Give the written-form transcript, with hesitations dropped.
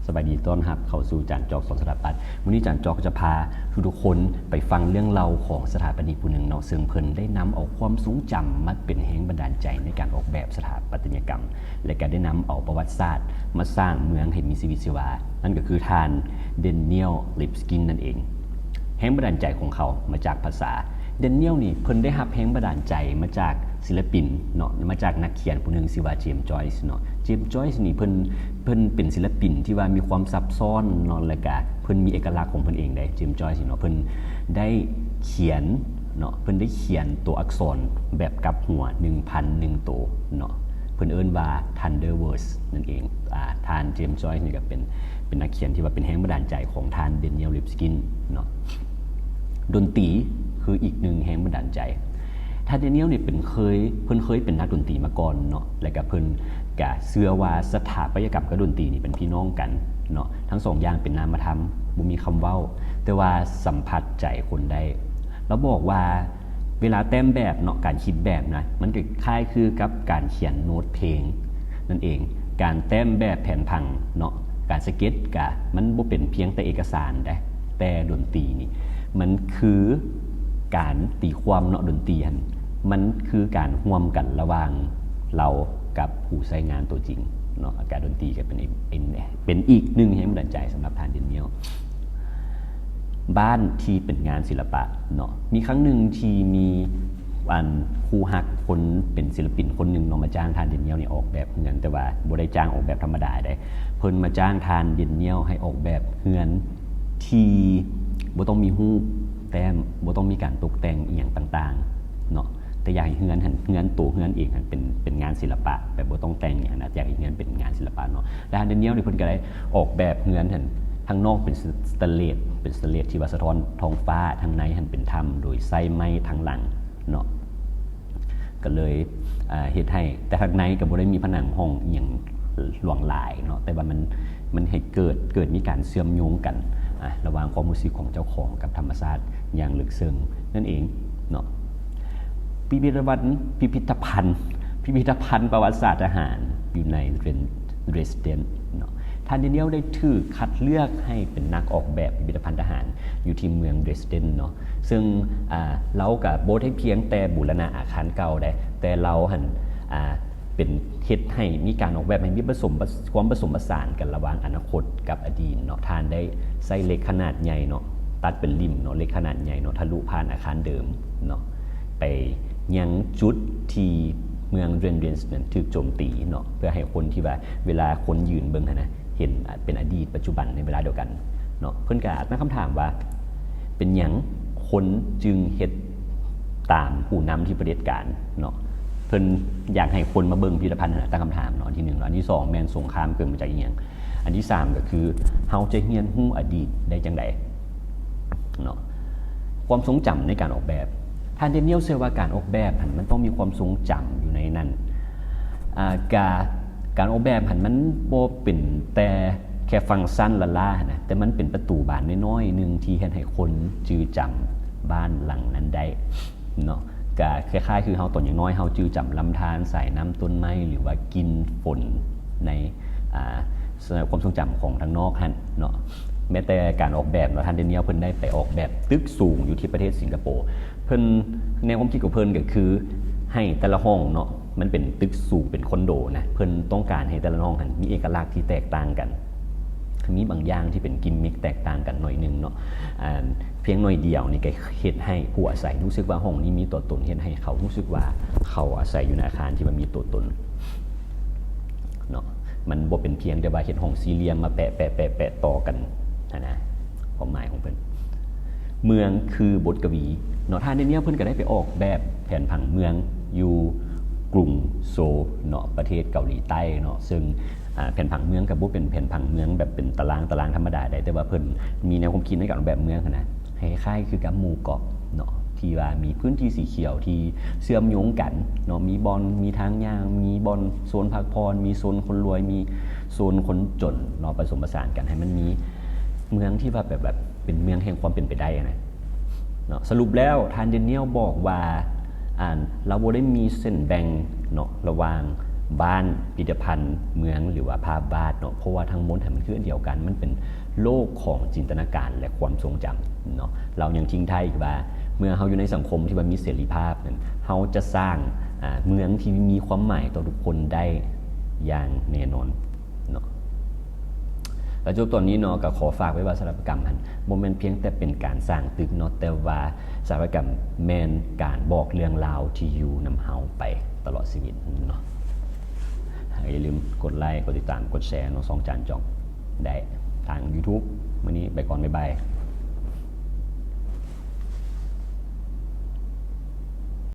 สบายดีต้อนรับเข้าสู่จานจอกสอนสถาปัตย์วันนี้จานจอกจะพาทุกคนไปฟังเรื่องเล่าของสถาปนิกผู้หนึ่งเนาะซึ่งเพิ่นได้นำเอาความทรงจำมาเป็นแรงบันดาลใจในการออกแบบสถาปัตยกรรมและก็ได้นำเอาประวัติศาสตร์มาสร้างเมืองให้มีชีวิตชีวานั่นก็คือท่านเดนเนียล ลิปสกินนั่นเองแรงบันดาลใจของเขามาจากภาษาเดนเนียลนี่เพิ่นได้รับแรงบันดาลใจมาจากศิลปินเนาะมาจากนักเขียนผู้หนึ่งชื่อว่าเจมส์จอยส์เนาะเจมส์จอยส์นี่เพิ่นเป็นศิลปินที่ว่ามีความซับซ้อนเนาะและก็เพิ่นมีเอกลักษณ์ของเพิ่นเองได้เจมส์จอยส์เนาะเพิ่นได้เขียนเนาะเพิ่นได้เขียนตัวอักษรแบบกลับหัว 1,001 ตัวเนาะเพิ่นเอิ้นว่า Thunder Words นั่นเองท่านเจมส์จอยส์นี่ก็เป็นนักเขียนที่ว่าเป็นแรงบันดาลใจของท่านเดนเนียล ลิปสกินเนาะดนตรีคืออีกหนึ่งแรงบันดาลใจท่านเดนเนียลเนี่ยเพิ่นเคยเป็นนักดนตรีมาก่อนเนาะแล้วก็เพิ่นก็เชื่อว่าสถาปัตยกรรมกับดนตรีนี่เป็นพี่น้องกันเนาะทั้งสองอย่างเป็นนามธรรมบ่มีคำเว้าแต่ว่าสัมผัสใจคนได้แล้วบอกว่าเวลาแต้มแบบเนาะการคิดแบบนะมันก็คล้ายคือกับการเขียนโน้ตเพลงนั่นเองการแต้มแบบแผนผังเนาะการสเก็ตก็มันบ่เป็นเพียงแต่เอกสารได้แต่ดนตรีนี่มันคือการตีความเนาะดนตรีมันคือการร่วมกันระหว่างเรากับผู้ใช้งานตัวจริงเนาะการดนตรีก็เป็นอีกหนึ่งแรงบันดาลใจสำหรับท่านเดนเนียลบ้านที่เป็นงานศิลปะเนาะมีครั้งหนึ่งที่มีครูฮักคนเป็นศิลปินคนหนึ่งเนาะมาจ้างท่านเดนเนียลนี่ออกแบบเฮือนแต่ว่าบ่ได้จ้างออกแบบธรรมดาได้เพิ่นมาจ้างท่านเดนเนียลให้ออกแบบเฮือนที่บ่ต้องมีรูปแต้มบ่ต้องมีการตกแต่งอีหยังต่างๆเนาะแต่อยากให้เฮือนตัวเฮือนเองเป็นงานศิลปะแบบบ่ต้องแต่งอย่างนั้นอยากให้เฮือนเป็นงานศิลปะเนาะแล้วเดนเนียลนี่เพิ่นก็ได้ออกแบบเฮือนทางนอกเป็นสแตนเลสที่ว่าสะท้อนท้องฟ้าทางในเป็นถ้ำโดยใส่ไม้ทางหลังเนาะก็เลยเฮ็ดให้แต่ข้างในก็บ่ได้มีผนังห้องอีหยังหลวงหลายเนาะแต่ว่ามันให้เกิดมีการเชื่อมโยงกันระหว่างความรู้สึกของเจ้าของกับธรรมชาติอย่างลึกซึ้งนั่นเองเนาะพิพิธภัณฑ์ประวัติศาสตร์ทหารอยู่ในเดรสเดนเนาะท่านเดนเนียลได้ถูกคัดเลือกให้เป็นนักออกแบบพิพิธภัณฑ์ทหารอยู่ที่เมืองเดรสเดนเนาะซึ่งเรากับโบได้เพียงแต่บูรณะอาคารเก่าได้แต่เราเป็นเฮ็ดให้มีการออกแบบให้มีความผสมผสานกันระหว่างอนาคตกับอดีตเนาะท่านได้ใส่เหล็กขนาดใหญ่เนาะตัดเป็นริมเนาะเหล็กขนาดใหญ่เนาะทะลุผ่านอาคารเดิมเนาะไปยังจุดที่เมืองเรนเดนส์นั้นถูกโจมตีเนาะเพื่อให้คนที่ว่าเวลาคนยืนเบิ่งนะเห็นเป็นอดีตปัจจุบันในเวลาเดียวกันเนาะเพิ่นก็อาจตั้งคำถามว่าเป็นหยังคนจึงเฮ็ดตามผู้นำที่เผด็จการเนาะเพิ่นอยากให้คนมาเบิ่งพิพิธภัณฑ์ตั้งคำถามเนาะอันที่1อันที่2แม่นสงครามเกิดมาจากอีหยังอันที่3ก็คือเฮาจะเรียนรู้อดีตได้จังได๋เนาะความทรงจำในการออกแบบท่านเดนเนียลเชื่อว่าการออกแบบมันต้องมีความทรงจำอยู่ในนั้นการออกแบบมันบ่เป็นแต่แค่ฟังก์ชันละล่านะแต่มันเป็นประตูบานน้อยๆนึงที่เฮ็ดให้คนจื้อจำบ้านหลังนั้นได้เนาะก็คล้ายๆคือเฮาตอนอย่างน้อยเฮาจื้อจำลำธารสายน้ำต้นไม้หรือว่ากินฝนในความทรงจำของทางนอกเนาะแม้แต่การออกแบบเนาะท่านเดนเนียลเพิ่นได้ไปออกแบบตึกสูงอยู่ที่ประเทศสิงคโปร์เพิ่นแนวความคิดของเพิ่นก็คือให้แต่ละห้องเนาะมันเป็นตึกสูงเป็นคอนโดนะเพิ่นต้องการให้แต่ละห้องมีเอกลักษณ์ที่แตกต่างกันมีบางอย่างที่เป็นกิมมิคแตกต่างกันหน่อยนึงเนาะเพียงหน่อยเดียวนี่ก็เฮ็ดให้ผู้อาศัยรู้สึกว่าห้องนี้มีตัวตนเฮ็ดให้เขารู้สึกว่าเขาอาศัยอยู่ในอาคารที่มันมีตัวตนเนาะมันบ่เป็นเพียงแต่ว่าเฮ็ดห้องสี่เหลี่ยมมาแปะต่อกันนะความหมายของเพิ่นเมืองคือบทกวีเนาะท่านเดนเนียลเพิ่นก็ได้ไปออกแบบแผนผังเมืองอยู่กรุงโซลเนาะประเทศเกาหลีใต้เนาะซึ่งแผนผังเมืองก็บ่เป็นแผนผังเมืองแบบเป็นตารางธรรมดาได้แต่ว่าเพิ่นมีแนวความคิดในการออกแบบเมืองนะคล้ายๆคือกับหมู่เกาะเนาะที่ว่ามีพื้นที่สีเขียวที่เชื่อมโยงกันเนาะมีบอนมีทางย่างมีบอนโซนพักผ่อนมีโซนคนรวยมีโซนคนจนเนาะผสมผสานกันให้มันมีเมืองที่ว่าแบบเป็นเมืองแห่งความเป็นไปได้นะเนาะสรุปแล้วท่านเดนเนียลบอกว่าเราบ่ได้มีเส้นแบ่งเนาะระหว่าง บ้านพิพิธภัณฑ์เมืองหรือว่าภาพวาดเนาะเพราะว่าทั้งหมดมันคืออันเดียวกันมันเป็นโลกของจินตนาการและความทรงจำเนาะเรายังทิ้งท้ายอีกว่าเมื่อเราอยู่ในสังคมที่มันมีเสรีภาพนั้นเราจะสร้างเมืองที่มีความหมายต่อทุกคนได้อย่างแน่นอนเนาะแล้วจบตอนนี้เนาะก็ขอฝากไว้ว่าสถาปัตยกรรมมันบ่แม่นเพียงแต่เป็นการสร้างตึกเนาะแต่ว่าสถาปัตยกรรมแม่นการบอกเรื่องราวที่อยู่นำเฮาไปตลอดชีวิตเนาะอย่าลืมกดไลค์กดติดตามกดแชร์เนาะ2 จานจองได้ทาง YouTube มื้อนี้ไปก่อนบ๊ายบาย